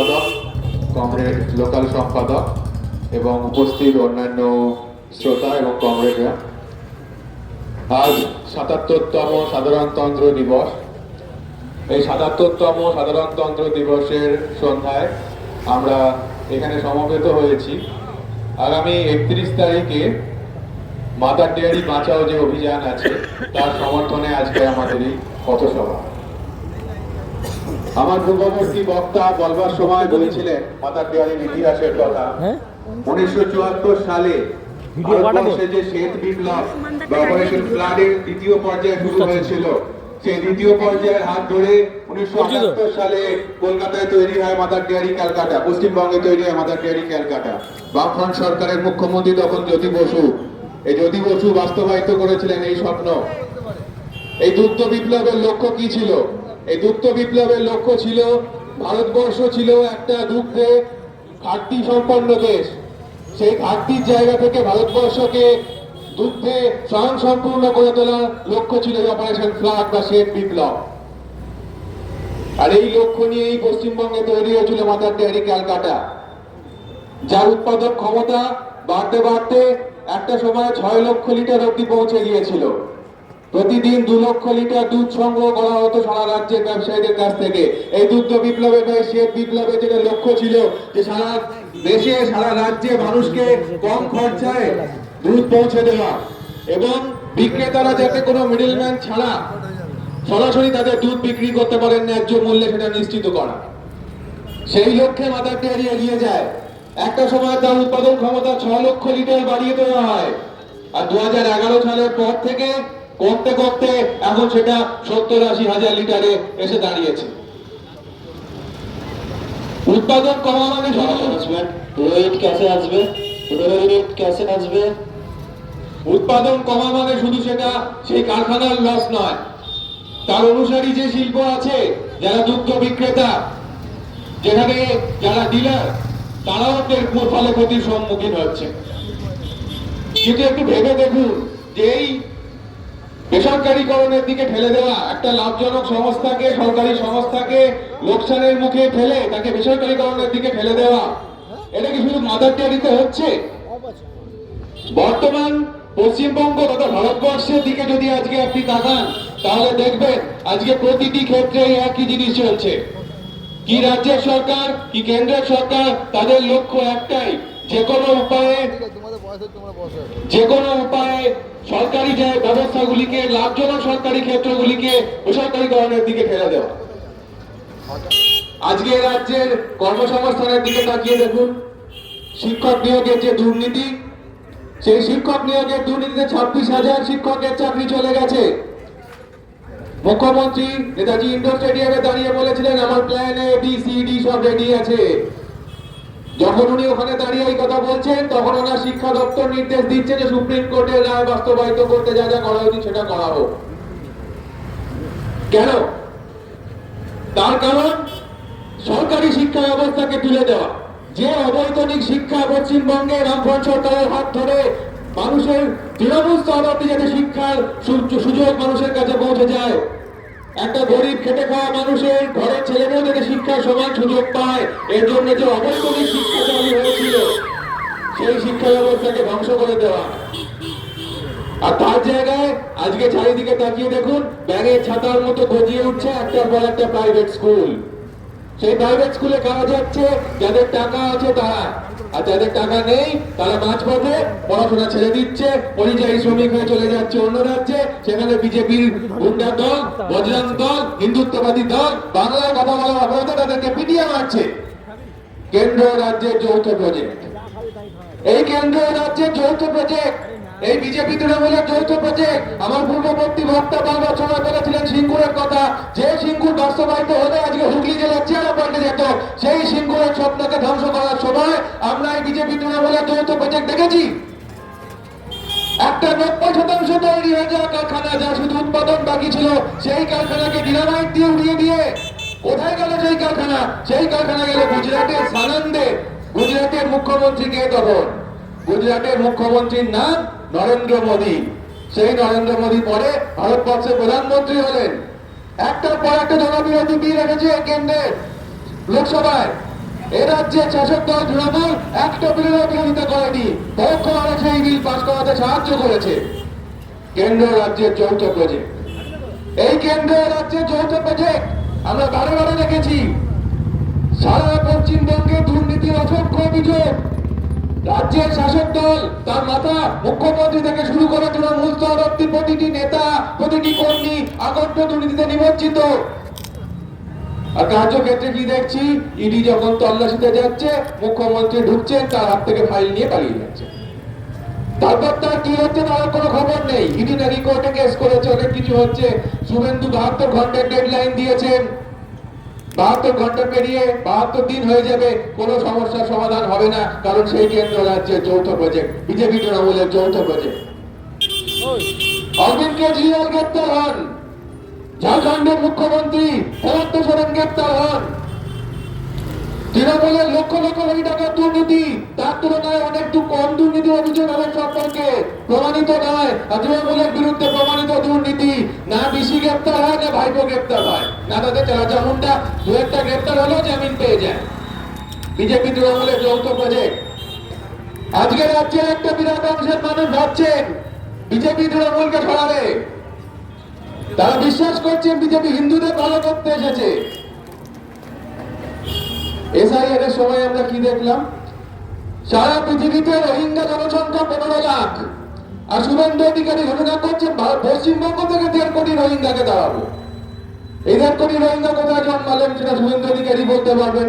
সম্পাদক, comrade local সম্পাদক এবং উপস্থিত অন্যান্য শ্রোতা এবং কমরেডরা, আজ ৭৭তম সাধারণতন্ত্র দিবস। এই ৭৭তম সাধারণতন্ত্র দিবসের সন্ধ্যায় আমরা এখানে সমবেত হয়েছি। আগামী ৩১ তারিখে মাদার ডেয়ারি বাঁচাও যে অভিযান আছে তার সমর্থনে আজকে আমাদের এই পথসভা। আমার পূর্ববর্তী বক্তা বলবার সময় বলেছিলেন মাদার ডেয়ারির ইতিহাসের কথা। 1974 সালে ভারতবর্ষে যে শ্বেত বিপ্লব বা অপারেশন ফ্লাডের দ্বিতীয় পর্যায়ে শুরু হয়েছিল, সেই দ্বিতীয় পর্যায়ের হাত ধরে 1978 সালে কলকাতায় তৈরি হয় মাদার ডেয়ারি ক্যালকাটা, পশ্চিমবঙ্গে তৈরি হয় মাদার ডেয়ারি ক্যালকাটা। বামফ্রন্ট সরকারের মুখ্যমন্ত্রী তখন জ্যোতি বসু। এই জ্যোতি বসু বাস্তবায়িত করেছিলেন এই স্বপ্ন। এই দুগ্ধ বিপ্লবের লক্ষ্য কি ছিল? এই দুগ্ধ বিপ্লবের লক্ষ্য ছিল, ভারতবর্ষ ছিল একটা দুগ্ধে ঘাটতি সম্পন্ন দেশ। সেই ঘাটতির জায়গা থেকে ভারতবর্ষকে দুগ্ধে স্বয়ংসম্পূর্ণ করে তোলার লক্ষ্য ছিল অপারেশন ফ্লাড বা শ্বেত বিপ্লব। আর এই লক্ষ্য নিয়েই পশ্চিমবঙ্গে তৈরি হয়েছিল মাদার ডেয়ারি ক্যালকাটা, যার উৎপাদক ক্ষমতা বাড়তে বাড়তে একটা সময় ৬ লক্ষ লিটার অব্দি পৌঁছে গিয়েছিল। প্রতিদিন ২ লক্ষ লিটার দুধ সংগ্রহ করা হতো সারা রাজ্যের ব্যবসায়ীদের কাছ থেকে। এই দুগ্ধ বিপ্লবের বা শ্বেত বিপ্লবের যেটা লক্ষ্য ছিল যে সারা দেশে সারা রাজ্যে মানুষকে কম খরচায় দুধ পৌঁছে দেওয়া এবং বিক্রেতারা যাতে কোনো মিডলম্যান ছাড়া সরাসরি তাদের দুধ বিক্রি করতে পারেন ন্যায্য মূল্যে, সেটা নিশ্চিত করা। সেই লক্ষ্যে মাদার ডেয়ারি এগিয়ে যায়। একটা সময় তার উৎপাদন ক্ষমতা ৬ লক্ষ লিটার বাড়িয়ে দেওয়া হয়, আর ২০১১ সালের পর থেকে করতে করতে এখন সেটা ৭০-৮০ হাজার লিটারে এসে দাঁড়িয়েছে। উৎপাদন কমা মানে উৎপাদন কমা মানে শুধু সেটা সেই কারখানার লস নয়, তার অনুসারী যে শিল্প আছে, যারা দুগ্ধ বিক্রেতা, যেখানে যারা ডিলার, তারাও এর ফলে ক্ষতির সম্মুখীন হচ্ছে। কিন্তু একটু ভেবে দেখুন যে এই বেসরকারীকরণের দিকে ঠেলে দেওয়া একটা লাভজনক সংস্থাকে, সরকারি সংস্থাকে লোকসানের মুখে ফেলে তাকে বেসরকারীকরণের দিকে ঠেলে দেওয়া, এটা কি শুধু মাদার ডেয়ারিতে হচ্ছে? বর্তমান পশ্চিমবঙ্গ তথা ভারতবর্ষের দিকে যদি আজকে আপনি তাকান, তাহলে দেখবেন আজকে প্রতিটি ক্ষেত্রে একই জিনিস চলছে। কি রাজ্যের সরকার কি কেন্দ্রের সরকার, তাদের লক্ষ্য একটাই, যে কোনো উপায়ে সরকারি যে ব্যবস্থাগুলিকে, লাভজনক সরকারি ক্ষেত্রগুলিকে বেসরকারীকরণের দিকে ঠেলে দেওয়া। আজকে রাজ্যের কর্মসংস্থানের দিকে তাকিয়ে দেখুন, শিক্ষক নিয়োগের যে দুর্নীতি, সেই শিক্ষক নিয়োগের দুর্নীতিতে ২৬,০০০ শিক্ষকের চাকরি চলে গেছে। মুখ্যমন্ত্রী নেতাজি ইন্ডোর স্টেডিয়ামে দাঁড়িয়ে বলেছিলেন আমার plan A B C D সব রেডি আছে। যখন উনি ওখানে দাঁড়িয়ে এই কথা বলছেন, তখন ওনার শিক্ষা দপ্তর নির্দেশ দিচ্ছে যে সুপ্রিম কোর্টের রায় বাস্তবায়িত করতে যা যা করা উচিত সেটা করা হোক। কেন? তার কারণ সরকারি শিক্ষা ব্যবস্থাকে তুলে দেওয়া। যে অবৈতনিক শিক্ষা পশ্চিমবঙ্গে বামফ্রন্ট সরকারের হাত ধরে মানুষের তৃণমূল স্তর অব্দি যাতে শিক্ষার সুযোগ মানুষের কাছে পৌঁছে যায়, একটা গরিব খেটে খাওয়া মানুষের ঘরের ছেলেমেয়েও যাতে শিক্ষার সমান সুযোগ পায়, এর জন্য যে অবৈতনিক শিক্ষা চালু হয়েছিল, সেই শিক্ষা ব্যবস্থাকে ধ্বংস করে দেওয়া। আর তার জায়গায় আজকে চারিদিকে তাকিয়ে দেখুন, ব্যাঙের ছাতার মতো গজিয়ে উঠছে একটার পর একটা প্রাইভেট স্কুল। সেই প্রাইভেট স্কুলে কারা যাচ্ছে? যাদের টাকা আছে তারা, আর যাদের টাকা নেই তারা মাঝপথে পড়াশোনা ছেড়ে দিচ্ছে, পরিযায়ী শ্রমিক হয়ে চলে যাচ্ছে অন্য রাজ্যে। সেখানে বিজেপির গুন্ডা দল, বজরং দল, হিন্দুত্ববাদী দল বাংলায় কথা বলার অপরাধে তাদেরকে পিটিয়ে মারছে। কেন্দ্র রাজ্যের যৌথ প্রজেক্ট, এই কেন্দ্র রাজ্যের যৌথ প্রজেক্ট, এই বিজেপি তৃণমূলের যৌথ প্রজেক্ট। আমার পূর্ববর্তী বক্তা আলোচনা করেছিলেন সিঙ্গুরের কথা, যে সিঙ্গুর বাস্তবায়িত হলে আজকে হুগলি জেলার চেহারা পাল্টে যেত। সেই সিঙ্গুরের স্বপ্নকে ধ্বংস করার সময় আমরা এই বিজেপি তৃণমূলের যৌথ প্রজেক্ট দেখেছি। একটা ৯০% তৈরি হয়ে যাওয়া কারখানা, যা শুধু উৎপাদন বাকি ছিল, সেই কারখানাকে ডিনামাইট দিয়ে উড়িয়ে দিয়ে কোথায় গেল সেই কারখানা? সেই কারখানা গেল গুজরাটের সানন্দে। গুজরাটের মুখ্যমন্ত্রী কে তখন? গুজরাটের মুখ্যমন্ত্রীর নাম নরেন্দ্র মোদী। সেই নরেন্দ্র মোদী পরে ভারতবর্ষের প্রধানমন্ত্রী হলেন। একটার পর একটা জনবিরোধী বিল রেখেছে কেন্দ্রের লোকসভায়। এ রাজ্যের শাসক দল তৃণমূল একটা বিলের বিরোধিতা করেনি, পরোক্ষভাবে সেই বিল পাস করাতে সাহায্য করেছে। কেন্দ্র রাজ্যের যৌথ প্রজেক্ট, এই কেন্দ্র রাজ্যের যৌথ প্রজেক্ট আমরা বারে বারে দেখেছি। সারা পশ্চিমবঙ্গে দুর্নীতির অসংখ্য অভিযোগ। রাজ্যের শাসক দল, তার মাথা মুখ্যমন্ত্রী থেকে শুরু করে তৃণমূল স্তর অব্দি প্রতিটি নেতা, প্রতিটি কর্মী আকণ্ঠ দুর্নীতিতে নিমজ্জিত। আর কার্যক্ষেত্রে কি দেখছি, ইডি যখন তল্লাশিতে যাচ্ছে, মুখ্যমন্ত্রী ঢুকছেন, তার হাত থেকে ফাইল নিয়ে পালিয়ে যাচ্ছে। তারপর তার কি হচ্ছে তার কোনো খবর নেই। ইডি নাকি কোর্টে কেস করেছে, অনেক কিছু হচ্ছে। শুভেন্দু 72 ঘন্টার ডেডলাইন দিয়েছেন, 72 ঘন্টা পেরিয়ে 72 দিন হয়ে যাবে, কোনো সমস্যার সমাধান হবে না, কারণ সেই কেন্দ্র রাজ্যের যৌথ প্রজেক্ট, বিজেপি তৃণমূলের যৌথ প্রজেক্ট। অরবিন্দ কেজরিওয়াল গ্রেপ্তার হন, ঝাড়খণ্ডের মুখ্যমন্ত্রী হেমন্ত সোরেন গ্রেপ্তার হন। তৃণমূলের লক্ষ লক্ষ কোটি টাকার দুর্নীতি, তার তুলনায় অনেক কম দুর্নীতির অভিযোগ আমার সম্পর্কে প্রমাণিত নয়। আর তৃণমূলের বিরুদ্ধে প্রমাণিত দুর্নীতি, না বিসি গ্রেপ্তার হয়, না ভাইপো গ্রেপ্তার হয়, না তাদের চালাচা মুন্ডা দু একটা গ্রেপ্তার হলেও জামিন পেয়ে যায়। বিজেপি তৃণমূলের যৌথ প্রজেক্ট। আজকে রাজ্যের একটা বিরাট অংশের মানুষ ভাবছেন বিজেপি তৃণমূলকে সরাবে। তারা বিশ্বাস করছেন বিজেপি হিন্দুদের ভালো করতে এসেছে। এসআইআর এর সময় আমরা কি দেখলাম, সারা পৃথিবীতে রোহিঙ্গা জনসংখ্যা 15 লাখ, আর শুভেন্দু অধিকারী ঘোষণা করছেন পশ্চিমবঙ্গ থেকে 1.5 কোটি রোহিঙ্গাকে দাঁড়াবো। এই 1.5 কোটি রোহিঙ্গা কোথায় জন্মালেন সেটা শুভেন্দু অধিকারী বলতে পারবেন।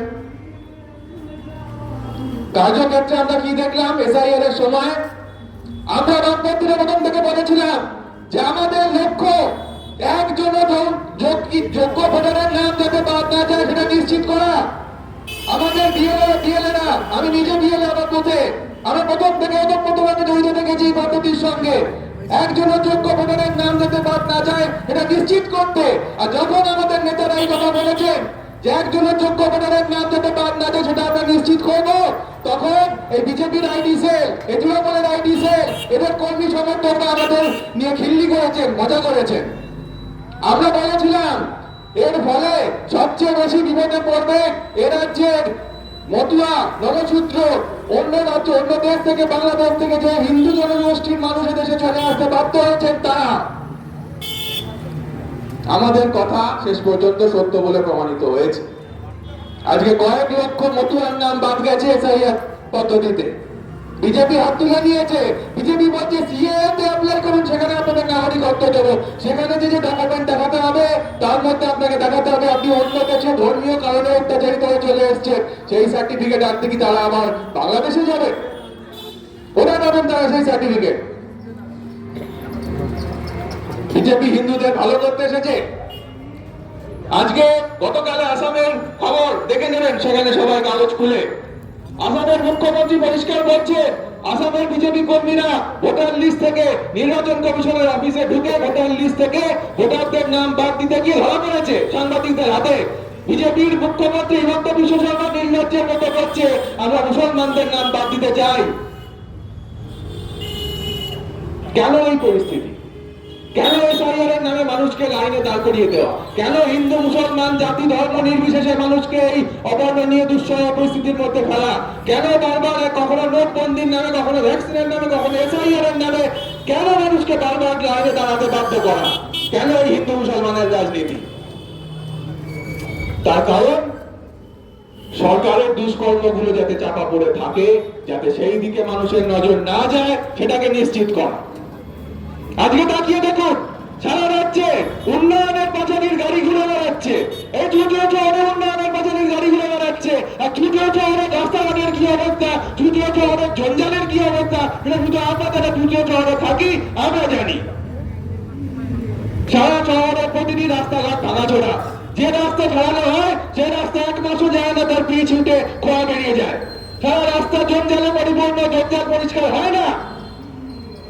কার্যক্ষেত্রে আমরা কি দেখলাম, এসআইআর এর সময় আমরা বামপন্থীরা প্রথম থেকে বলেছিলাম যে আমাদের লক্ষ্য একজন যোগ্য ভোটারের নাম যাতে বাদ না যায় সেটা নিশ্চিত করা। আমাদের বিএলএরা, আমি নিজে বিএলএ আমার বুথে, আমি প্রথম থেকে ওতপ্রোতভাবে জড়িত থেকেছি এই পদ্ধতির সঙ্গে। একজনের যোগ্য ভোটারের নাম যাতে বাদ না যায় এটা নিশ্চিত করতে। আর যখন আমাদের নেতারা এই কথা বলেছেন যে একজনের যোগ্য ভোটারের নাম যাতে বাদ না যায় সেটা আমরা নিশ্চিত করবো, তখন এই বিজেপির আইডি সেল, এই তৃণমূলের আইডি সেল, এদের কর্মী সমর্থকরা আমাদের নিয়ে খিল্লি করেছেন, মজা করেছেন। আমরা বলেছিলাম এর ফলে সবচেয়ে বেশি বিপদে পড়বে এ রাজ্যের মতুয়া, নবসূত্র, অন্য রাজ্য, অন্য দেশ থেকে, বাংলাদেশ থেকে যে হিন্দু জনগোষ্ঠীর মানুষ দেশে চলে আসতে বাধ্য হয়েছেন তারা। আমাদের কথা শেষ পর্যন্ত সত্য বলে প্রমাণিত হয়েছে। আজকে কয়েক লক্ষ মতুয়ার নাম বাদ গেছে এসআইআর পদ্ধতিতে। বিজেপি হাত তুলে নিয়েছে। বিজেপি বলছে সিএএ তে অ্যাপ্লাই করুন, সেখানে আপনাদের নাগরিকত্ব দেবো। সেখানে যে ডকুমেন্ট দেখাতে হবে তার মধ্যে আপনাকে দেখাতে হবে আপনি অন্য দেশে ধর্মীয় কারণে অত্যাচারিত হয়ে চলে এসছেন। সেই সার্টিফিকেট আনতে কি তারা আবার বাংলাদেশে যাবে? কোথায় পাবেন তারা সেই সার্টিফিকেট? বিজেপি হিন্দুদের ভালো করতে এসেছে। আজকে গতকালে আসামের খবর দেখে নেবেন, সেখানে সবাই কাগজ খুলে আসামের মুখ্যমন্ত্রী পরিষ্কার বলছে আসামের বিজেপি কর্মীরা ভোটার লিস্ট থেকে, নির্বাচন কমিশনের অফিসে ঢুকে ভোটার লিস্ট থেকে ভোটারদের নাম বাদ দিতে গিয়ে ধরা পড়েছে সাংবাদিকদের হাতে। বিজেপির মুখ্যমন্ত্রী হিমন্ত বিশ্ব শর্মা নির্লজ্জের মতো করছে আমরা মুসলমানদের নাম বাদ দিতে চাই। কেন এই পরিস্থিতি? কেন এসআইআর এর নামে মানুষকে লাইনে দাঁড় করিয়ে দেওয়া? কেন হিন্দু মুসলমান জাতি ধর্ম নির্বিশেষে মানুষকে এই অবর্ণনীয় দুঃসহ পরিস্থিতির মধ্যে ফেলা? কেন বারবার কখনো নোটবন্দির নামে, কখনো ভ্যাকসিনের নামে, কখনো এসআইআর এর নামে কেন মানুষকে বারবার লাইনে দাঁড়াতে বাধ্য করা? কেন এই হিন্দু মুসলমানের রাজনীতি? তার কারণ সরকারের দুষ্কর্মগুলো যাতে চাপা পড়ে থাকে, যাতে সেই দিকে মানুষের নজর না যায়, সেটাকে নিশ্চিত করা। আজকে তাকিয়ে দেখুন, সারা রাজ্যে উন্নয়নের পাঁচালির গাড়ি ঘুরে বেড়াচ্ছে। এই তৃতীয় শহরে উন্নয়নের পাঁচালির গাড়ি ঘুরে বেড়াচ্ছে। আর তৃতীয় শহরে রাস্তাঘাটের কি অবস্থা, তৃতীয় শহরের জঞ্জালের কি অবস্থা, এটা শুধু আমরা যারা তৃতীয় শহরে থাকি আমরা জানি। সারা শহরের প্রতিটি রাস্তাঘাট ভাঙাচোরা। যে রাস্তা ছাড়ানো হয় সে রাস্তা 1 মাসও যায় না, তার পিচ উঠে খোয়া বেরিয়ে যায়। সারা রাস্তা জঞ্জালে পরিপূর্ণ, জঞ্জাল পরিষ্কার হয় না।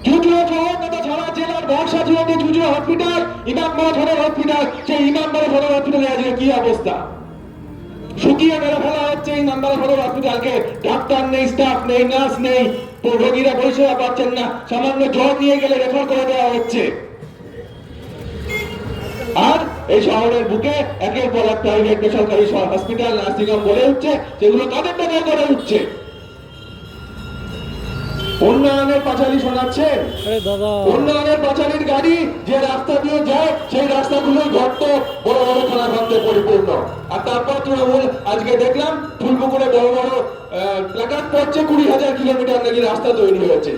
চুচুড়া শহর তথা সারা জেলার ভরসা ছিল যে চুচুড়া হসপিটাল, ইমামবাড়া সদর হসপিটাল। সেই ইমামবাড়া সদর হসপিটালে আজকে কি অবস্থা? শুকিয়ে মেরে ফেলা হচ্ছে ইমামবাড়া সদর হসপিটালকে। ডাক্তার নেই, স্টাফ নেই, নার্স নেই, রোগীরা পরিষেবা পাচ্ছেন না। সামান্য জ্বর নিয়ে গেলে রেফার করে দেওয়া হচ্ছে। আর এই শহরের বুকে একের পর এক প্রাইভেট বেসরকারি হসপিটাল নার্সিং হোম গড়ে উঠছে, সেগুলো কাদের টাকায় গড়ে উঠছে? উন্নয়নের পাঁচালী শোনাচ্ছেন, উন্নয়নের পাঁচালীর গাড়ি যে রাস্তা দিয়ে যায় সেই রাস্তাগুলোই গর্ত, বড় বড় খানাখন্দে পরিপূর্ণ। আর তারপর তৃণমূল আজকে দেখলাম ফুলপুকুরে বড় বড় প্ল্যাকার্ড পড়ছে 20,000 কিলোমিটার নাকি রাস্তা তৈরি হয়েছে।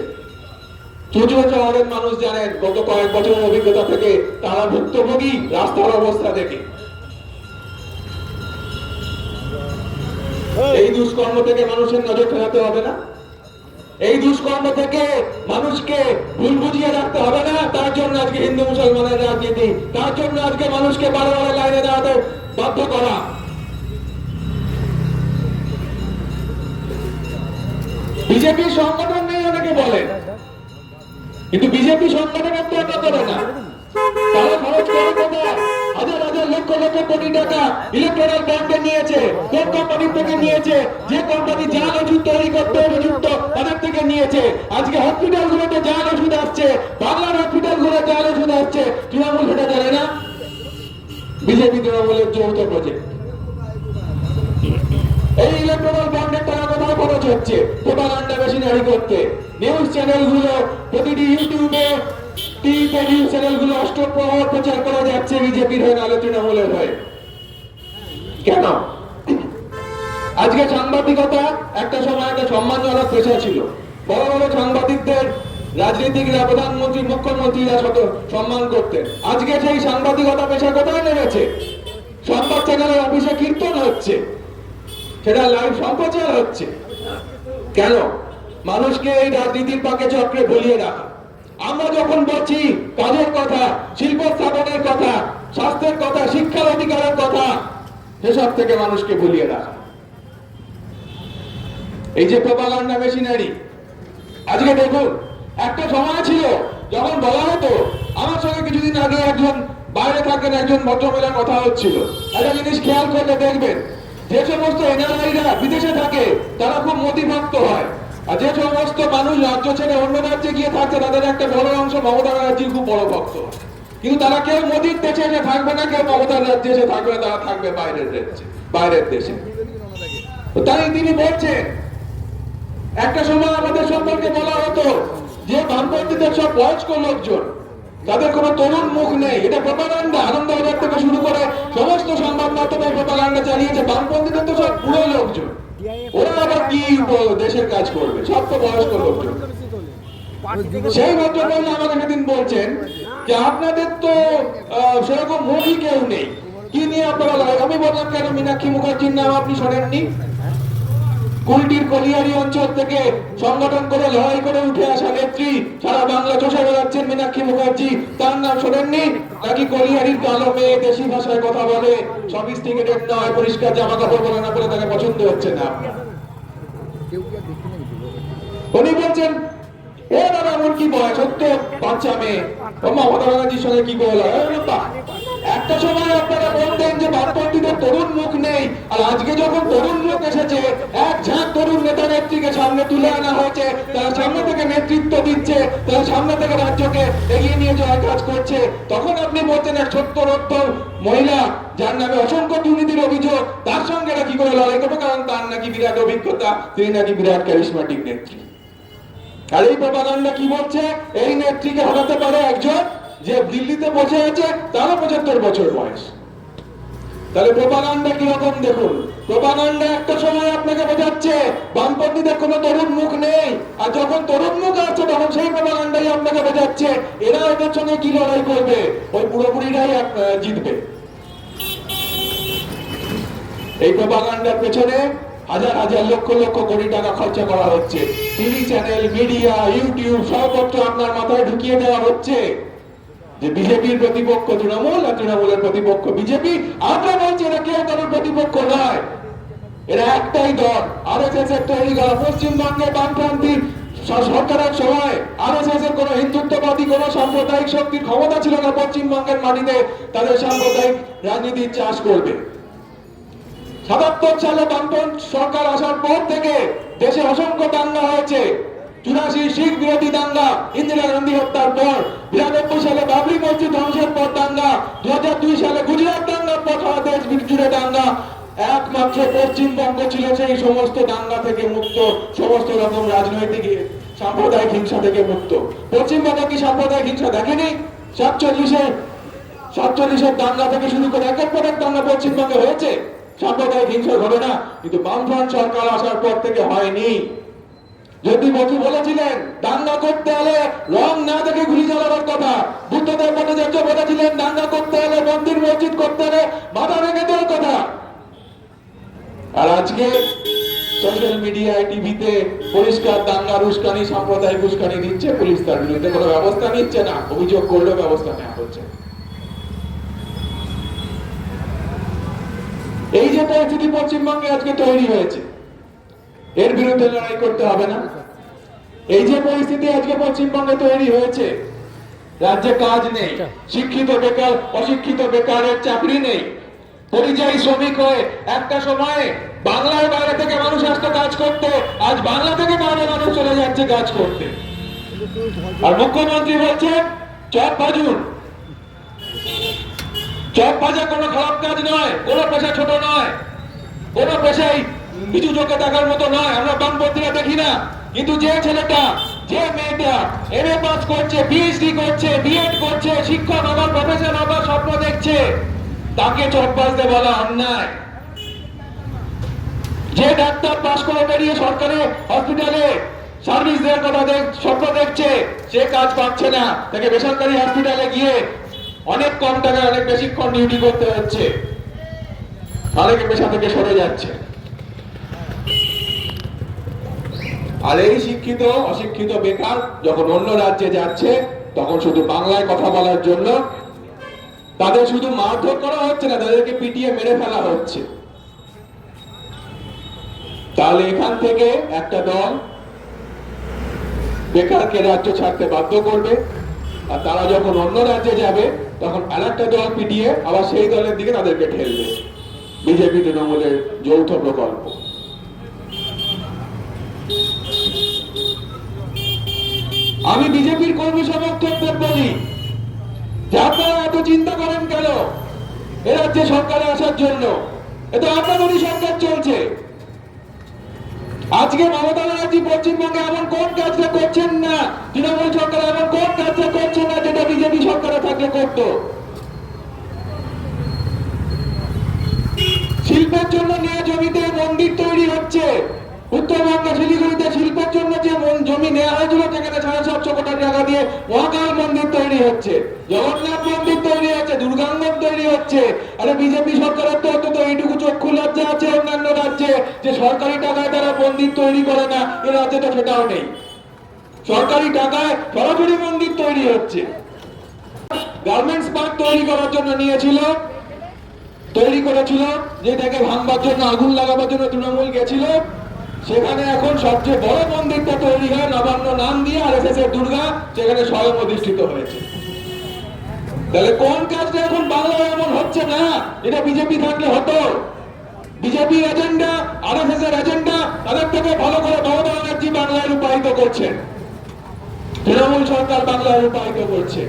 চুচুড়া শহরের মানুষ জানেন, গত কয়েক বছরের অভিজ্ঞতা থেকে তারা ভুক্তভোগী রাস্তার অবস্থা দেখে। এই দুষ্কর্ম থেকে মানুষের নজর ফেরাতে হবে না, এই দুষ্কর্ম থেকে মানুষকে ভুল বুঝিয়ে রাখতে হবে না। তার জন্য আজকে হিন্দু মুসলমানের রাজনীতি, তার জন্য আজকে মানুষকে বারে বারে লাইনে দাঁড়াতে বাধ্য করা। বিজেপির সংগঠন নেই অনেকে বলেন, কিন্তু বিজেপি সংগঠনের তো এটা করে না। তারা খরচ করে কোথায়? হাজার হাজার লক্ষ লক্ষ কোটি টাকা ইলেকট্রাল বন্ডে নিয়েছে, কোন কোম্পানির থেকে নিয়েছে, যে কোম্পানি জাল ওষুধ তৈরি করতে অভিযুক্ত তাদের থেকে নিয়েছে। আজকে হসপিটাল গুলোতে জাল ওষুধ আসছে, বাংলার হসপিটাল গুলো জাল ওষুধ আসছে, তৃণমূল সেটা জানে না। বিজেপি তৃণমূলের যৌথ প্রজেক্ট। এই ইলেকট্রাল বন্ডের টাকা কোথায় খরচ হচ্ছে? প্রোপাগান্ডা মেশিনারি করতে। নিউজ চ্যানেল গুলো প্রতিটি ইউটিউবে টিভিতে নিউজ চ্যানেল গুলো অষ্টপ্রহর প্রচার করা যাচ্ছে বিজেপির হয়ে নাহলে তৃণমূলের হয়ে। কেন? আজকে সাংবাদিকতা একটা সময় একটা সম্মানজনক পেশা ছিল। বড় বড় সাংবাদিকদের রাজনীতিকরা, প্রধানমন্ত্রী, মুখ্যমন্ত্রীরা সম্মান করতেন। আজকে সেই সাংবাদিকতা পেশা কোথায় নেমেছে? সংবাদ চ্যানেলের অফিসে কীর্তন হচ্ছে, সেটা লাইভ সম্প্রচার হচ্ছে। কেন? মানুষকে এই রাজনীতির পাকে চক্রে ভুলিয়ে রাখা। আমরা যখন বলছি কাজের কথা, শিল্প স্থাপনের কথা, স্বাস্থ্যের কথা, শিক্ষার অধিকারের কথা, সেসব থেকে মানুষকে ভুলিয়ে রাখা। এই যে প্রোপাগান্ডা মেশিনারি, আজকে দেখুন, একটা সময় ছিল যখন বলা হতো, আমার সঙ্গে কিছুদিন আগে একজন বাইরে থাকেন একজন ভদ্রমহিলার কথা হচ্ছিল। একটা জিনিস খেয়াল করলে দেখবেন, যে সমস্ত এনআরআইরা বিদেশে থাকে তারা খুব মোদিভক্ত হয়, আর যে সমস্ত মানুষ রাজ্য ছেড়ে অন্য রাজ্যে গিয়ে থাকছে তাদের একটা বড় অংশ মমতা ব্যানার্জির খুব বড় ভক্ত। কিন্তু তারা কেউ মোদির দেশে এসে থাকবে না, কেউ মমতার রাজ্যে এসে থাকবে না, তারা থাকবে বাইরের রাজ্যে, বাইরের দেশে। তাই তিনি বলছেন, একটা সময় আমাদের সম্পর্কে বলা হতো যে বামপন্থীদের সব বয়স্ক লোকজন, তাদের কোনো তরুণ মুখ নেই। এটা প্রোপাগান্ডা। আনন্দবাজার থেকে শুরু করে সমস্ত সংবাদ মাধ্যমে প্রোপাগান্ডা চালিয়েছে, বামপন্থীদের তো সব বুড়ো লোকজন, ওরা আবার কি দেশের কাজ করবে, সব তো বয়স্ক লোকজন। সেই ভদ্রমহিলা আমাকে সেদিন বলছেন যে আপনাদের তো সেরকম মুখই কেউ নেই, কি নিয়ে আপনারা লড়াই? আমি বললাম, কেন মীনাক্ষী মুখার্জির নাম আপনি শোনেননি? কুলটির কলিয়ারি অঞ্চল থেকে সংগঠন করে লড়াই করে উঠে আসা নেত্রী, সারা বাংলা চষে বেড়াচ্ছেন মীনাক্ষী মুখার্জি, তার নাম শোনেননি? নাকি কলিয়ারির কালো মেয়ে দেশি ভাষায় কথা বলে, সফিস্টিকেটেড নয়, পরিষ্কার জামা কাপড় পরে না বলে তাকে পছন্দ হচ্ছে না? উনি বলছেন, ও দাদা এমন কি বয়স, ছোট্ট বাচ্চা মেয়ে, ও মমতা ব্যানার্জির সঙ্গে কি বলা? একটা সময় আপনারা বলতেন যে বামপন্থীদের তরুণ মুখ নেই, আর আজকে যখন তরুণ মুখ এসেছে, এক ঝাঁক তরুণ নেতা নেত্রীকে সামনে তুলে আনা হয়েছে, তারা সামনে থেকে নেতৃত্ব দিচ্ছে, তারা সামনে থেকে রাজ্যকে এগিয়ে নিয়ে যাওয়ার কাজ করছে, তখন আপনি বলছেন এক 70-80 মহিলা যার নামে অসংখ্য দুর্নীতির অভিযোগ, তার সঙ্গে এরা কি করে লড়াই করবে? কারণ তার নাকি বিরাট অভিজ্ঞতা, তিনি নাকি বিরাট ক্যারিসমেটিক নেত্রী। আর এই প্রোপাগান্ডা কি বলছে? এই নেত্রীকে হটাতে পারে একজন যে দিল্লিতে বসে আছে, তারও 75 বছর বয়স। তাহলে প্রোপাগান্ডা কিরকম দেখুন। প্রোপাগান্ডা একটা সময় আপনাকে বোঝাচ্ছে বামপন্থীদের কোনো তরুণ মুখ নেই, আর যখন তরুণ মুখ আছে তখন সেই প্রোপাগান্ডাই আপনাকে বোঝাচ্ছে এরা ওদের সঙ্গে কি লড়াই করবে, ওই পুরোপুরিরাই জিতবে। এই প্রোপাগান্ডার পেছনে হাজার হাজার লক্ষ লক্ষ কোটি টাকা খরচা করা হচ্ছে। টিভি চ্যানেল, মিডিয়া, ইউটিউব সর্বত্র আপনার মাথায় ঢুকিয়ে দেওয়া হচ্ছে যে বিজেপির প্রতিপক্ষ তৃণমূল আর তৃণমূলের প্রতিপক্ষ বিজেপি। আমরা বলছি এরা কেউ কারোর প্রতিপক্ষ নয়, এরা একটাই দল। আরএসএস এর তৈরি করা পশ্চিমবঙ্গের বামপন্থী সরকারের সময় আরএসএস এর কোন হিন্দুত্ববাদী কোন সাম্প্রদায়িক শক্তির ক্ষমতা ছিল না পশ্চিমবঙ্গের মাটিতে তাদের সাম্প্রদায়িক রাজনীতির চাষ করবে। 77 সালে বামপন্থী সরকার আসার পর থেকে দেশে অসংখ্য দাঙ্গা হয়েছে, 84 শিখ বিরোধী দাঙ্গা ইন্দিরা গান্ধী হত্যার পর, 92 সালে বাবরি মসজিদ ধ্বংসের পর দাঙ্গা, 2002 সালে গুজরাট দাঙ্গার পর সারা দেশ জুড়ে দাঙ্গা। একমাত্র পশ্চিমবঙ্গ ছিল সেই সমস্ত দাঙ্গা থেকে মুক্ত, সমস্ত রকম রাজনৈতিক সাম্প্রদায়িক হিংসা থেকে মুক্ত। পশ্চিমবঙ্গ কি সাম্প্রদায়িক হিংসা দেখেনি? 47-এর দাঙ্গা থেকে শুরু করে একের পর এক দাঙ্গা পশ্চিমবঙ্গে হয়েছে, সাম্প্রদায়িক হিংসার ঘটনা, কিন্তু বামফ্রন্ট সরকার আসার পর থেকে হয়নি। যদি বসু বলেছিলেন দাঙ্গা করতে হলে রং না দেখে গুলি চালানোর কথা, বুদ্ধদেব ভট্টাচার্য বলেছিলেন দাঙ্গা করতে হলে মন্দির মসজিদ করতে হলে মাথা ভেঙে দেওয়ার কথা। আর আজকে সোশ্যাল মিডিয়ায় টিভিতে পরিষ্কার দাঙ্গার উস্কানি, সাম্প্রদায়িক উস্কানি দিচ্ছে, পুলিশ তার বিরুদ্ধে কোনো ব্যবস্থা নিচ্ছে না, অভিযোগ করলেও ব্যবস্থা নেওয়া হচ্ছে। এই যে পরিস্থিতি পশ্চিমবঙ্গে আজকে তৈরি হয়েছে, এর বিরুদ্ধে লড়াই করতে হবে না? এই যে পরিস্থিতি আজকে পশ্চিমবঙ্গে তৈরি হয়েছে, রাজ্যে কাজ নেই, শিক্ষিত বেকার, অশিক্ষিত বেকারের চাকরি নেই, পরিযায়ী শ্রমিক হয়ে একটা সময়ে বাংলার বাইরে থেকে মানুষ আসতো কাজ করতে, আজ বাংলা থেকে বাইরে মানুষ চলে যাচ্ছে কাজ করতে। আর মুখ্যমন্ত্রী বলছেন চপ ভাজুন। চপ ভাজা কোনো খারাপ কাজ নয়, কোনো পেশা ছোট নয়, কোনো পেশাই কিছু চোখে দেখার মতো নয়, আমরা বামপন্থীরা দেখি না। কিন্তু যে ছেলেটা, যে মেয়েটা এমএ পাস করছে, পিএইচডি করছে, বিএড করছে, শিক্ষক হবার, প্রফেসর হবার স্বপ্ন দেখছে, তাকে চটবাজতে বলা অন্যায়। যে ডাক্তার পাস করে বেরিয়ে সরকারি হসপিটালে সার্ভিস দেওয়ার কথা স্বপ্ন দেখছে, সে কাজ পাচ্ছে না, তাকে বেসরকারি হসপিটালে গিয়ে অনেক কম টাকায় অনেক বেশিক্ষণ ডিউটি করতে হচ্ছে, অনেকে পেশা থেকে সরে যাচ্ছে। আর এই শিক্ষিত অশিক্ষিত বেকার যখন অন্য রাজ্যে যাচ্ছে, তখন শুধু বাংলায় কথা বলার জন্য তাদের শুধু মারধর করা হচ্ছে না, তাদেরকে পিটিয়ে মেরে ফেলা হচ্ছে। তাহলে এখান থেকে একটা দল বেকারকে রাজ্য ছাড়তে বাধ্য করবে, আর তারা যখন অন্য রাজ্যে যাবে তখন আরেকটা দল পিটিয়ে আবার সেই দলের দিকে তাদেরকে ঠেলবে। বিজেপি তৃণমূলের যৌথ প্রকল্প। আমি বিজেপির কর্মী সমর্থকদের বলি যে আপনারা এত চিন্তা করেন কেন এ রাজ্যে সরকারে আসার জন্য? এটা আপনাদেরই সরকার চলছে। আজকে মমতা ব্যানার্জি পশ্চিমবঙ্গে এমন কোন কাজটা করছেন না, তৃণমূল সরকার এমন কোন কাজটা করছেন না যেটা বিজেপি সরকারে থাকলে করত? শিল্পের জন্য নিয়ে জমিতে মন্দির তৈরি হচ্ছে। উত্তরবঙ্গে শিলিগুড়িতে শিল্পের জন্য যে জমি নেওয়া হয়েছিল সেখানে 750 কোটি টাকা দিয়ে মহাকাল মন্দির তৈরি হচ্ছে, জগন্নাথ মন্দির তৈরি হচ্ছে, দুর্গাঙ্গন তৈরি হচ্ছে। আরে বিজেপি সরকারের তো অন্তত এইটুকু চক্ষু লজ্জা আছে অন্যান্য রাজ্যে যে সরকারি টাকায় তারা মন্দির তৈরি করে না, এ রাজ্যে তো সেটাও নেই। সরকারি টাকায় সরাসরি মন্দির তৈরি হচ্ছে। গার্মেন্টস পার্ক তৈরি করার জন্য তৈরি করেছিল, যেটাকে ভাঙবার জন্য, আগুন লাগাবার জন্য তৃণমূল গেছিল। সেখানে এখন সবচেয়ে বড় মন্দিরটা তৈরি হয় নবান্ন নাম দিয়ে, আরএসএস এর দুর্গা সেখানে স্বয়ং অধিষ্ঠিত হয়েছে। তাহলে কোন কাজটা এখন বাংলায় এমন হচ্ছে না এটা বিজেপি থাকলে হতো? বিজেপি এজেন্ডা, আরএসএস এর এজেন্ডা, তাদের থেকে ভালো করে মমতা ব্যানার্জি বাংলায় রূপায়িত করছেন, তৃণমূল সরকার বাংলায় রূপায়িত করছে।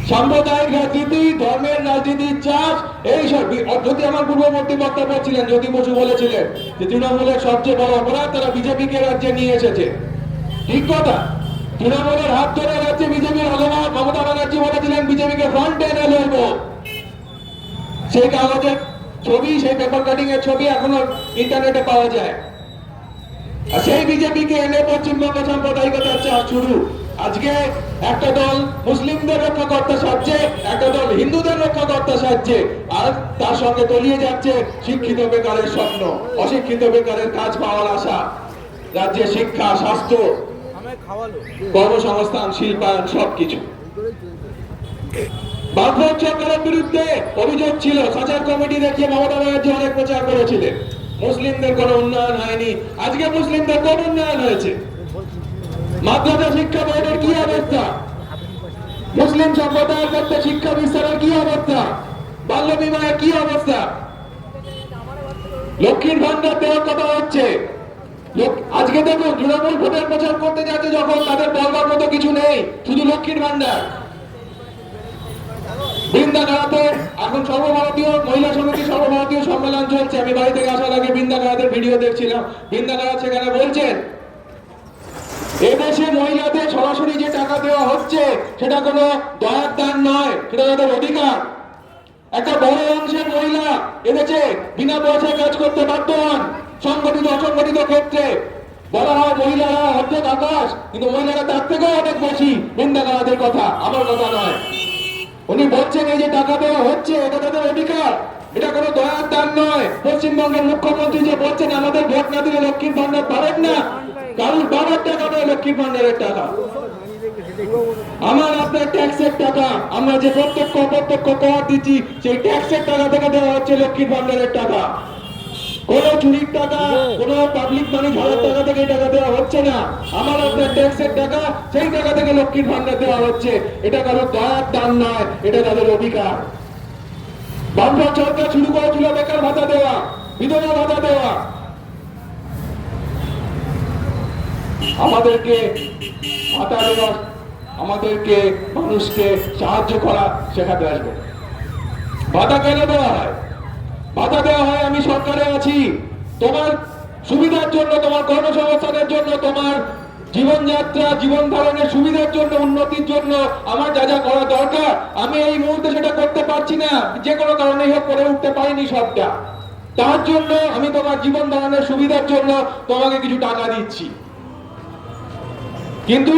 সাম্প্রদায়িক রাজনীতি, ধর্মের রাজনীতির চাষ, এইসব। যদি আমার পূর্ববর্তী বক্তব্য ছিলেন জ্যোতি বসু বলেছিলেন যে তৃণমূলের সবচেয়ে বড় অপরাধ তারা বিজেপিকে রাজ্যে নিয়ে এসেছে। ঠিক কথা, তৃণমূলের হাত ধরে রাজ্যে বিজেপির আলোচনা মমতা ব্যানার্জি বলেছিলেন বিজেপিকে ফ্রন্টে এনে লড়বো। সেই কাগজের ছবি, সেই পেপার কাটিং এর ছবি এখনো ইন্টারনেটে পাওয়া যায়। আর সেই বিজেপিকে এনে পশ্চিমবঙ্গে সাম্প্রদায়িকতার চাষ শুরু। আজকে একটা দল মুসলিমদের রক্ষা করতে সাজছে, একটা দল হিন্দুদের রক্ষা করতে সাজছে, আর তার সঙ্গে তলিয়ে যাচ্ছে শিক্ষিত বেকারের স্বপ্ন, অশিক্ষিত বেকারের কাজ পাওয়ার আশা। রাজ্যে শিক্ষা, স্বাস্থ্য, কর্মসংস্থান, শিল্পায়ন সবকিছু। বামফ্রন্ট সরকারের বিরুদ্ধে অভিযোগ ছিল, সাচার কমিটি দেখিয়ে মমতা ব্যানার্জি অনেক প্রচার করেছিলেন মুসলিমদের কোনো উন্নয়ন হয়নি। আজকে মুসলিমদের কোন উন্নয়ন হয়েছে? মাদ্রাসা শিক্ষা বোর্ডের কি অবস্থা? মুসলিম সম্প্রদায়ের মধ্যে শিক্ষা বিস্তারের কি অবস্থা? বাল্য বিবাহের কি অবস্থা? লক্ষ্মীর ভান্ডার দেওয়ার কথা হচ্ছে, আজকে দেখুন তৃণমূল ভোটের প্রচার করতে যাচ্ছে যখন তাদের বলবার মতো কিছু নেই, শুধু লক্ষ্মীর ভান্ডার। বৃন্দাগাড়াতে এখন সর্বভারতীয় মহিলা সমিতি সর্বভারতীয় সম্মেলন চলছে। আমি বাড়ি থেকে আসার আগে বৃন্দাগাড়াদের ভিডিও দেখছিলাম। বৃন্দাগাড়া সেখানে বলছেন এদেশে মহিলাদের সরাসরি যে টাকা দেওয়া হচ্ছে সেটা কোনো দয়ার দান নয়, সেটা তাদের অধিকার। একটা বড় অংশের মহিলা এদেশে বিনা পয়সায় কাজ করতে বাধ্য হন, সংগঠিত অসংগঠিত ক্ষেত্রে। বলা হয় মহিলারা অর্ধেক আকাশ, কিন্তু মহিলারা তার থেকেও অনেক বেশি। বৃন্দাগাড়াদের কথা, আমার কথা নয়। উনি বলছেন এই যে টাকা দেওয়া হচ্ছে এটা তাদের অধিকার, এটা কোনো দয়ার দান নয়। পশ্চিমবঙ্গের মুখ্যমন্ত্রী যে বলছেন আমাদের ভোট না দিলে লক্ষ্মীর ভান্ডার পাবেন না, কারণ বাবার টাকা নয় লক্ষ্মীর ভান্ডারের টাকা, আমার আপনার ট্যাক্সের টাকা। আমরা যে প্রত্যক্ষ অপ্রত্যক্ষ কর দিচ্ছি সেই ট্যাক্সের টাকা থেকে দেওয়া হচ্ছে লক্ষ্মীর ভান্ডারের টাকা। কোন চুরির টাকা, কোন পাবলিক মানি ঝাড়ার টাকা থেকে টাকা দেওয়া হচ্ছে না। আমার আপনার ট্যাক্সের টাকা, সেই টাকা থেকে লক্ষ্মীর ভান্ডার দেওয়া হচ্ছে। এটা কারো দয়ার দান নয়, এটা তাদের অধিকার। বামফ্রন্ট সরকার শুরু করেছিল বেকার ভাতা দেওয়া, বিধবা ভাতা দেওয়া। আমাদেরকে ভাতা দেওয়া, আমাদেরকে মানুষকে সাহায্য করা শেখাতে আসবে। ভাতা কেন দেওয়া হয়? ভাতা দেওয়া হয় আমি সরকারে আছি, তোমার সুবিধার জন্য, তোমার কর্মসংস্থানের জন্য, তোমার জীবনযাত্রা জীবন ধারণের সুবিধার জন্য, উন্নতির জন্য আমার যা যা করা দরকার আমি এই মুহূর্তে সেটা করতে পারছি না, যে কোনো কারণেই হোক করে উঠতে পারিনি সবটা। তার জন্য আমি তোমার জীবন ধারণের সুবিধার জন্য তোমাকে কিছু টাকা দিচ্ছি। কিন্তু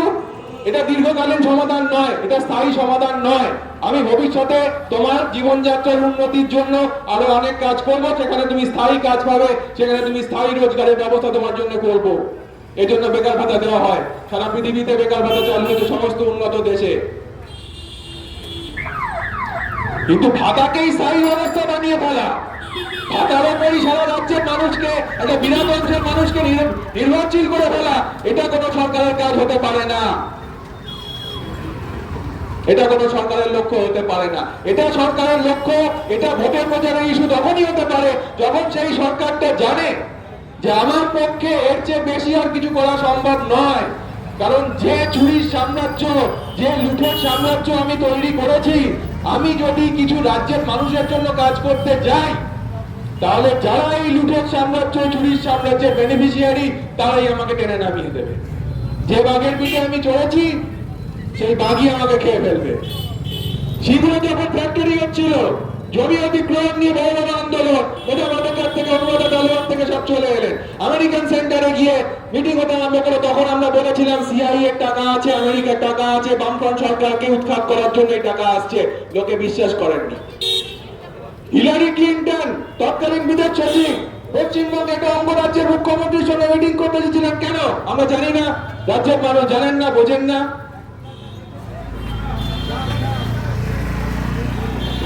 এটা দীর্ঘকালীন সমাধান নয়, এটা স্থায়ী সমাধান নয়। আমি ভবিষ্যতে তোমার জীবনযাত্রার উন্নতির জন্য আরো অনেক কাজ করব, সেখানে তুমি স্থায়ী কাজ পাবে, সেখানে তুমি স্থায়ী রোজগারের ব্যবস্থা তোমার জন্য করব। এই জন্য বেকার ভাতা দেওয়া হয়। সারা পৃথিবীতে বেকার ভাতা চালু হয়েছে সমস্ত উন্নত দেশে। কিন্তু ভাতাকেই স্থায়ী ব্যবস্থা বানিয়ে ফেলা, ভাতার উপরই সারা রাজ্যের মানুষকে, একটা বিরাট অংশের মানুষকে নির্ভরশীল করে ফেলা, এটা কোনো সরকারের কাজ হতে পারে না। এটা কোনো সরকারের লক্ষ্য হতে পারে না। এটা সরকারের লক্ষ্য, এটা ভোটের প্রচারের ইস্যু তখনই হতে পারে যখন সেই সরকারটা জানে যে আমার পক্ষে এর চেয়ে বেশি আর কিছু করা সম্ভব নয়। কারণ যে চুরির সাম্রাজ্য, যে লুঠের সাম্রাজ্য আমি তৈরি করেছি, আমি যদি কিছু রাজ্যের মানুষের জন্য কাজ করতে যাই, তাহলে যারা এই লুঠের সাম্রাজ্য, চুরির সাম্রাজ্যের বেনিফিশিয়ারি, তারাই আমাকে টেনে নামিয়ে দেবে। যে বাঘের পিঠে আমি চড়েছি সেই বাঘই আমাকে খেয়ে ফেলবে। শীঘ্রই যখন ফ্যাক্টরি হচ্ছিল, জমি অধিগ্রহণ নিয়ে বড় বড় আন্দোলন, মোটামুটি থেকে অনুমোদন তালেবান থেকে সব চলে এলেন। আমেরিকান সেন্টারে গিয়ে মিটিং হতে আরম্ভ করে, তখন আমরা বলেছিলাম সিআইএ এর টাকা আছে, আমেরিকার টাকা আছে, বামফ্রন্ট সরকারকে উৎখাত করার জন্য এই টাকা আসছে। লোকে বিশ্বাস করেননি। হিলারি ক্লিন্টন তৎকালীন বিদেশ সচিব পশ্চিমবঙ্গে একটা অঙ্গরাজ্যের মুখ্যমন্ত্রীর সঙ্গে মিটিং করতে এসেছিলেন। কেন? আমরা জানি না, রাজ্যের মানুষ জানেন না, বোঝেন না।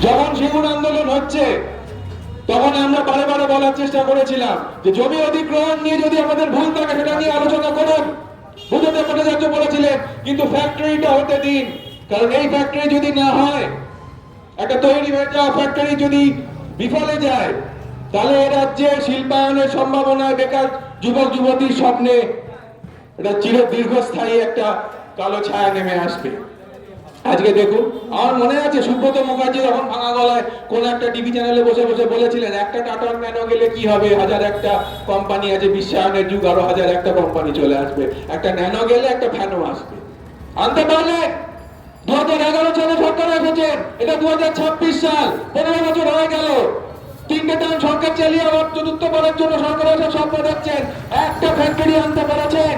যখন সিঙ্গুর আন্দোলন হচ্ছে তখন আমরা বারে বারে বলার চেষ্টা করেছিলাম যে জমি অধিগ্রহণ নিয়ে যদি আমাদের ভুল থাকে সেটা নিয়ে আলোচনা করুন। বুঝতে ভট্টাচার্য বলেছিলেন কিন্তু ফ্যাক্টরিটা হতে দিন, কারণ এই ফ্যাক্টরি যদি না হয়, একটা তৈরি হয়ে যাওয়া ফ্যাক্টরি যদি বিফলে যায়, তাহলে এই রাজ্যে শিল্পায়নের সম্ভাবনায় বেকার যুবক যুবতীর স্বপ্নে এটা দীর্ঘস্থায়ী একটা কালো ছায়া নেমে আসবে। আজকে দেখুন, আমার মনে আছে সুব্রত মুখার্জি যখন ভাঙা গলায় কোন একটা টিভি চ্যানেলে বসে বসে বলেছিলেন একটা টাটা ন্যানো গেলে কি হবে, 1001টা কোম্পানি আছে, বিশ্বায়নের যুগ, আরো 1001টা কোম্পানি চলে আসবে, একটা ন্যানো গেলে একটা ফ্যানও আসবে। আনতে পারলে 2011 সালে সরকার এসেছেন, এটা 2026 সাল, 15 বছর হয়ে গেল। 3টে টার্ম সরকার চালিয়ে আবার চতুর্থ বারের জন্য সরকার এসে স্বপ্ন দেখছেন, একটা ফ্যাক্টরি আনতে পেরেছেন?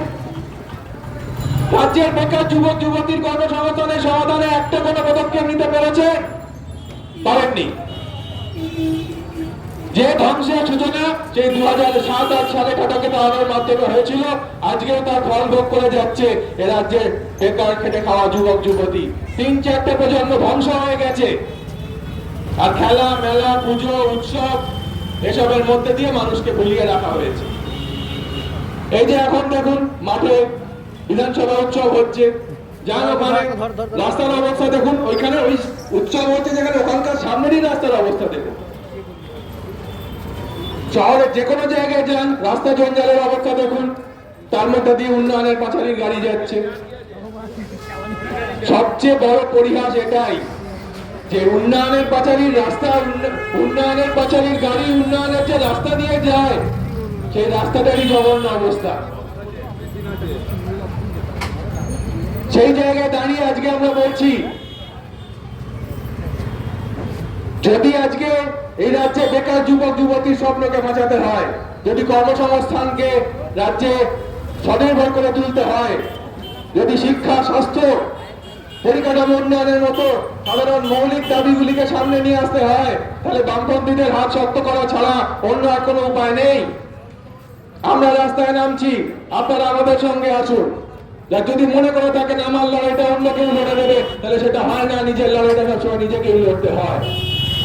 রাজ্যের বেকার যুবক যুবতীর কর্মসংস্থানের সমাধানে একটা কোনো পদক্ষেপ নিতে পেরেছে? পারেননি। যে ধ্বংসের সূচনা সেই 2007-8 সালে টাটাকে তাড়ানোর মাধ্যমে হয়েছিল, আজকেও তার ফল ভোগ করে যাচ্ছে এ রাজ্যের বেকার খেটে খাওয়া যুবক যুবতী। 3-4টে প্রজন্ম ধ্বংস হয়ে গেছে। আর খেলা মেলা, পুজো উৎসব এসবের মধ্যে দিয়ে মানুষকে ভুলিয়ে রাখা হয়েছে। এই যে এখন দেখুন মাঠে বিধানসভা উৎসব হচ্ছে, যান ওখানে রাস্তার অবস্থা দেখুন, ওইখানে ওই উৎসব হচ্ছে যেখানে ওখানকার সামনেরই রাস্তার অবস্থা দেখুন। শহরের যে কোনো জায়গায় যান, রাস্তা জঞ্জালের অবস্থা দেখুন, তার মধ্যে দিয়ে উন্নয়নের পাঁচালীর গাড়ি যাচ্ছে। সবচেয়ে বড় পরিহাস এটাই যে উন্নয়নের পাঁচালীর রাস্তা, উন্নয়নের পাঁচালীর গাড়ি উন্নয়নের যে রাস্তা দিয়ে যায়, সেই রাস্তাটারই জঘন্য অবস্থা। সেই জায়গায় দাঁড়িয়ে আজকে আমরা বলছি, যদি আজকে এই রাজ্যে বেকার যুবক যুবতীর স্বপ্নকে বাঁচাতে হয়, যদি কর্মসংস্থানকে রাজ্যে স্বনির্ভর করে তুলতে হয়, যদি শিক্ষা, স্বাস্থ্য, পরিকাঠামো উন্নয়নের মতো সাধারণ মৌলিক দাবিগুলিকে সামনে নিয়ে আসতে হয়, তাহলে বামপন্থীদের হাত শক্ত করা ছাড়া অন্য আর কোনো উপায় নেই। আমরা রাস্তায় নামছি, আপনারা আমাদের সঙ্গে আসুন। যদি মনে করে থাকেন আমার লড়াইটা অন্য কেউ লড়ে দেবে, তাহলে সেটা হয় না। নিজের লড়াইটা সবসময় নিজেকেই লড়তে হয়।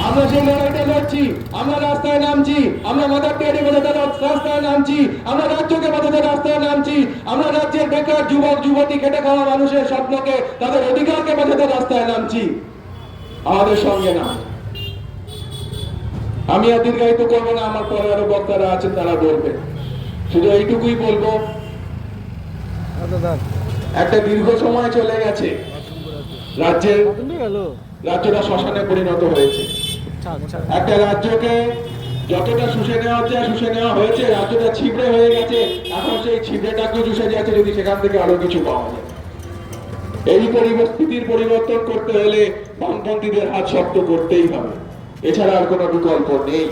আমরা সেই লড়াইটা লড়ছি, আমরা রাস্তায় নামছি, আমরা মাদার টেরি বাজাতে রাস্তায় নামছি, আমরা রাজ্যকে বাজাতে রাস্তায় নামছি, আমরা রাজ্যের বেকার যুবক যুবতী, খেটে খাওয়া মানুষের স্বপ্নকে, তাদের অধিকারকে বাজাতে রাস্তায় নামছি। আমাদের সঙ্গে না। আমি আর দীর্ঘায়িত করবো না, আমার পরে আরো বক্তারা আছেন, তারা বলবে। শুধু এইটুকুই বলবো, একটা দীর্ঘ সময় চলে গেছে, রাজ্যটা শ্মশানে পরিণত হয়েছে। একটা রাজ্যকে যতটা শুষে নেওয়া যায় শুষে নেওয়া হয়েছে, রাজ্যটা ছিবড়ে হয়ে গেছে। এখন সেই ছিবড়েটাকে চুষে যাচ্ছে, যদি সেখান থেকে আরো কিছু পাওয়া যায়। এই পরিস্থিতির পরিবর্তন করতে হলে বামপন্থীদের হাত শক্ত করতেই হবে, এছাড়া আর কোনো বিকল্প নেই।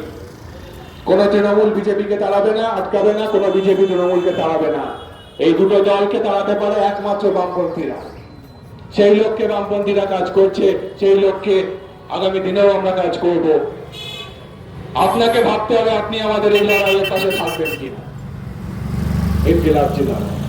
কোন তৃণমূল বিজেপিকে তাড়াবে না, আটকাবে না, কোন বিজেপি তৃণমূলকে তাড়াবে না। এই দুটো দলকে তাড়াতে পারে একমাত্র বামপন্থীরা। সেই লক্ষ্যে বামপন্থীরা কাজ করছে, সেই লক্ষ্যে আগামী দিনেও আমরা কাজ করব। আপনাকে ভাবতে হবে, আপনি আমাদের এই লড়াইয়ের পাশে থাকবেন কিনা। ইনকিলাব জিন্দাবাদ।